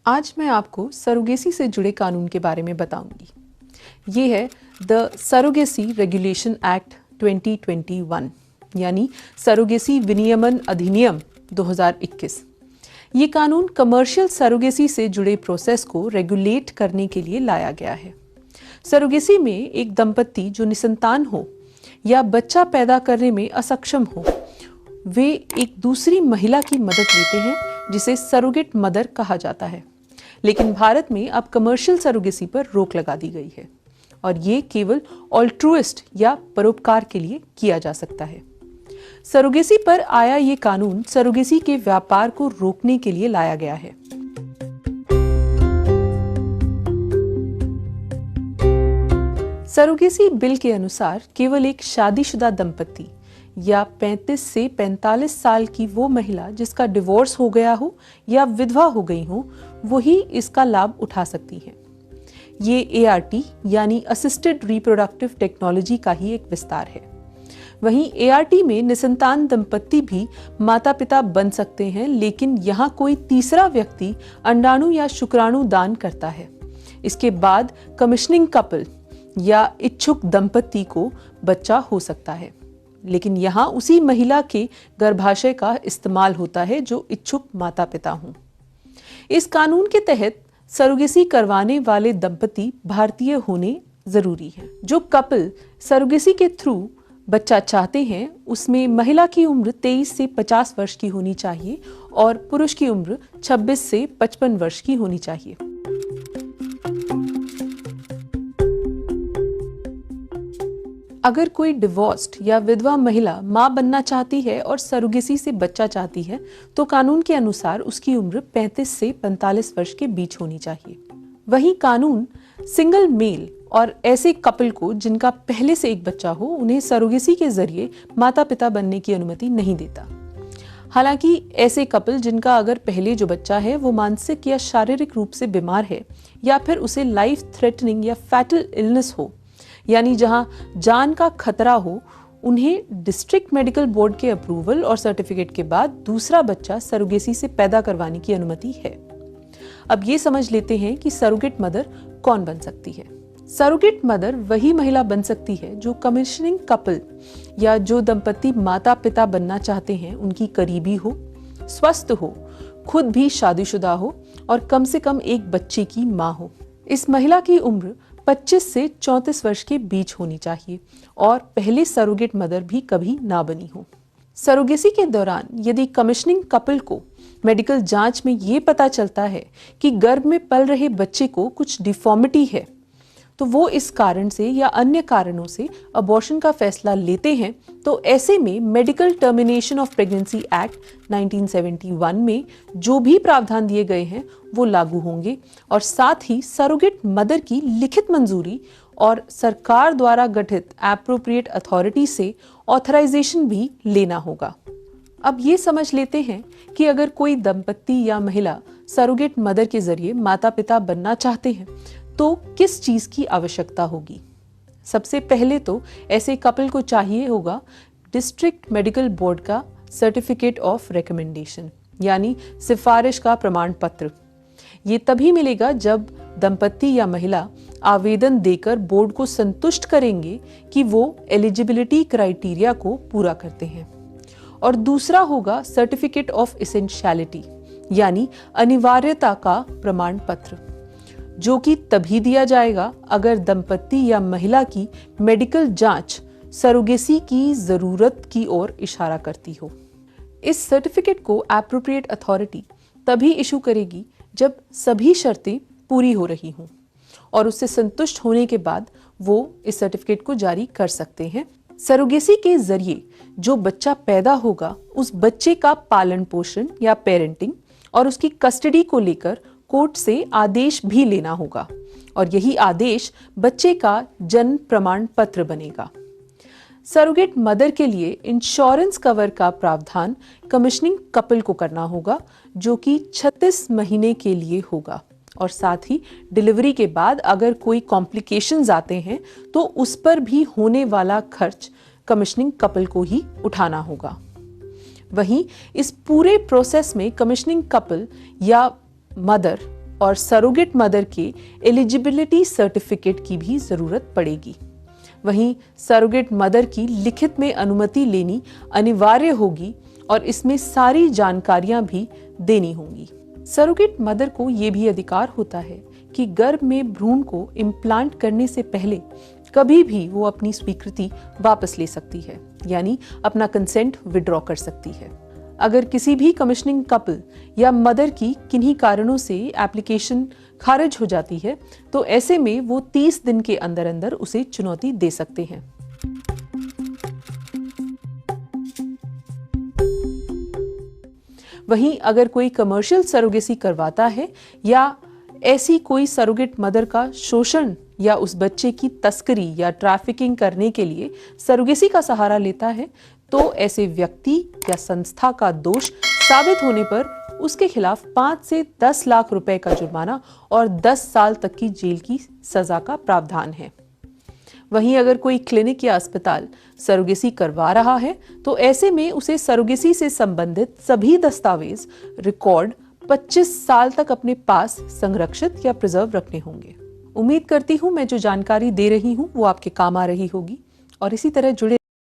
आज मैं आपको सरोगेसी से जुड़े कानून के बारे में बताऊंगी। ये है द सरोगेसी रेगुलेशन एक्ट 2021 यानी सरोगेसी विनियमन अधिनियम 2021। ये कानून कमर्शियल सरोगेसी से जुड़े प्रोसेस को रेगुलेट करने के लिए लाया गया है। सरोगेसी में एक दंपति जो निसंतान हो या बच्चा पैदा करने में असक्षम हो, वे एक दूसरी महिला की मदद लेते हैं जिसे सरोगेट मदर कहा जाता है। लेकिन भारत में अब कमर्शियल सरोगेसी पर रोक लगा दी गई है और ये केवल ऑल्ट्रुइस्ट या परोपकार के लिए किया जा सकता है। सरोगेसी पर आया ये कानून सरोगेसी के व्यापार को रोकने के लिए लाया गया है। सरोगेसी बिल के अनुसार केवल एक शादीशुदा दंपति या 35 से 45 साल की वो महिला जिसका डिवोर्स हो गया हो या विधवा हो गई हो, वही इसका लाभ उठा सकती है। ये ART यानी असिस्टेड रिप्रोडक्टिव टेक्नोलॉजी का ही एक विस्तार है। वहीं ART में निसंतान दंपति भी माता पिता बन सकते हैं, लेकिन यहाँ कोई तीसरा व्यक्ति अंडाणु या शुक्राणु दान करता है। इसके बाद कमिशनिंग कपल या इच्छुक दंपति को बच्चा हो सकता है, लेकिन यहाँ उसी महिला के गर्भाशय का इस्तेमाल होता है जो इच्छुक माता पिता हों। इस कानून के तहत सरोगेसी करवाने वाले दंपति भारतीय होने जरूरी है। जो कपल सरोगेसी के थ्रू बच्चा चाहते हैं, उसमें महिला की उम्र 23 से 50 वर्ष की होनी चाहिए और पुरुष की उम्र 26 से 55 वर्ष की होनी चाहिए। अगर कोई डिवोर्स्ड या विधवा महिला मां बनना चाहती है और सरोगेसी से बच्चा चाहती है, तो कानून के अनुसार उसकी उम्र 35 से 45 वर्ष के बीच होनी चाहिए। वहीं कानून सिंगल मेल और ऐसे कपल को जिनका पहले से एक बच्चा हो, उन्हें सरोगेसी के जरिए माता पिता बनने की अनुमति नहीं देता। हालांकि ऐसे कपल जिनका अगर पहले जो बच्चा है वो मानसिक या शारीरिक रूप से बीमार है या फिर उसे लाइफ थ्रेटनिंग या फैटल इलनेस हो, यानी जहां जान का खतरा हो, उन्हें डिस्ट्रिक्ट मेडिकल बोर्ड के अप्रूवल और सर्टिफिकेट के बाद दूसरा बच्चा सरोगेसी से पैदा करवाने की अनुमति है। अब ये समझ लेते हैं कि सरोगेट मदर कौन बन सकती है। सरोगेट मदर वही महिला बन सकती है जो कमिशनिंग कपल या जो दंपति माता पिता बनना चाहते हैं उनकी करीबी हो, स्वस्थ हो, खुद भी शादीशुदा हो और कम से कम एक बच्चे की मां हो। इस महिला की उम्र 25 से 34 वर्ष के बीच होनी चाहिए और पहले सरोगेट मदर भी कभी ना बनी हो। सरोगेसी के दौरान यदि कमिशनिंग कपल को मेडिकल जांच में ये पता चलता है कि गर्भ में पल रहे बच्चे को कुछ डिफॉर्मिटी है, तो वो इस कारण से या अन्य कारणों से अबॉर्शन का फैसला लेते हैं, तो ऐसे में medical termination of pregnancy act 1971 में जो भी प्रावधान दिए गए हैं वो लागू होंगे और साथ ही सरोगेट मदर की लिखित मंजूरी और सरकार द्वारा गठित एप्रोप्रिएट अथॉरिटी से ऑथराइजेशन भी लेना होगा। अब ये समझ लेते हैं कि अगर कोई दंपति या महिला सरोगेट मदर के जरिए माता पिता बनना चाहते हैं तो किस चीज की आवश्यकता होगी। सबसे पहले तो ऐसे कपल को चाहिए होगा डिस्ट्रिक्ट मेडिकल बोर्ड का सर्टिफिकेट ऑफ रिकमेंडेशन यानी सिफारिश का प्रमाण पत्र। ये तभी मिलेगा जब दंपति या महिला आवेदन देकर बोर्ड को संतुष्ट करेंगे कि वो एलिजिबिलिटी क्राइटेरिया को पूरा करते हैं। और दूसरा होगा सर्टिफिकेट ऑफ एसेंशियलिटी यानी अनिवार्यता का प्रमाण पत्र, जो कि तभी दिया जाएगा अगर दंपति या महिला की मेडिकल जांच सरोगेसी की जरूरत की ओर इशारा करती हो। इस सर्टिफिकेट को एप्रोप्रिएट अथॉरिटी तभी इशू करेगी जब सभी शर्तें पूरी हो रही हों और उससे संतुष्ट होने के बाद वो इस सर्टिफिकेट को जारी कर सकते हैं। सरोगेसी के जरिए जो बच्चा पैदा होगा, उस बच्चे का पालन पोषण या पेरेंटिंग और उसकी कस्टडी को लेकर कोर्ट से आदेश भी लेना होगा और यही आदेश बच्चे का जन्म प्रमाण पत्र बनेगा। सरोगेट मदर के लिए इंश्योरेंस कवर का प्रावधान कमिशनिंग कपल को करना होगा, जो कि 36 महीने के लिए होगा और साथ ही डिलीवरी के बाद अगर कोई कॉम्प्लिकेशंस आते हैं तो उस पर भी होने वाला खर्च कमिशनिंग कपल को ही उठाना होगा। वहीं इस पूरे प्रोसेस में कमिशनिंग कपल या मदर और सरोगेट मदर के एलिजिबिलिटी सर्टिफिकेट की भी जरूरत पड़ेगी। वहीं सरोगेट मदर की लिखित में अनुमति लेनी अनिवार्य होगी और इसमें सारी जानकारियां भी देनी होंगी। सरोगेट मदर को यह भी अधिकार होता है कि गर्भ में भ्रूण को इम्प्लांट करने से पहले कभी भी वो अपनी स्वीकृति वापस ले सकती है, यानी अपना कंसेंट विड्रॉ कर सकती है। अगर किसी भी कमिश्निंग कपल या मदर की किन्हीं कारणों से एप्लीकेशन खारिज हो जाती है तो ऐसे में वो 30 दिन के अंदर अंदर उसे चुनौती दे सकते हैं। वहीं अगर कोई कमर्शियल सरोगेसी करवाता है या ऐसी कोई सरोगेट मदर का शोषण या उस बच्चे की तस्करी या ट्रैफिकिंग करने के लिए सरोगेसी का सहारा लेता है तो ऐसे व्यक्ति या संस्था का दोष साबित होने पर उसके खिलाफ 5 से 10 लाख रुपए का जुर्माना और 10 साल तक की जेल की सजा का प्रावधान है। वहीं अगर कोई क्लिनिक या अस्पताल सरोगेसी करवा रहा है तो ऐसे में उसे सरोगेसी से संबंधित सभी दस्तावेज रिकॉर्ड 25 साल तक अपने पास संरक्षित या प्रिजर्व रखने होंगे। उम्मीद करती हूं मैं जो जानकारी दे रही हूं वो आपके काम आ रही होगी और इसी तरह जुड़े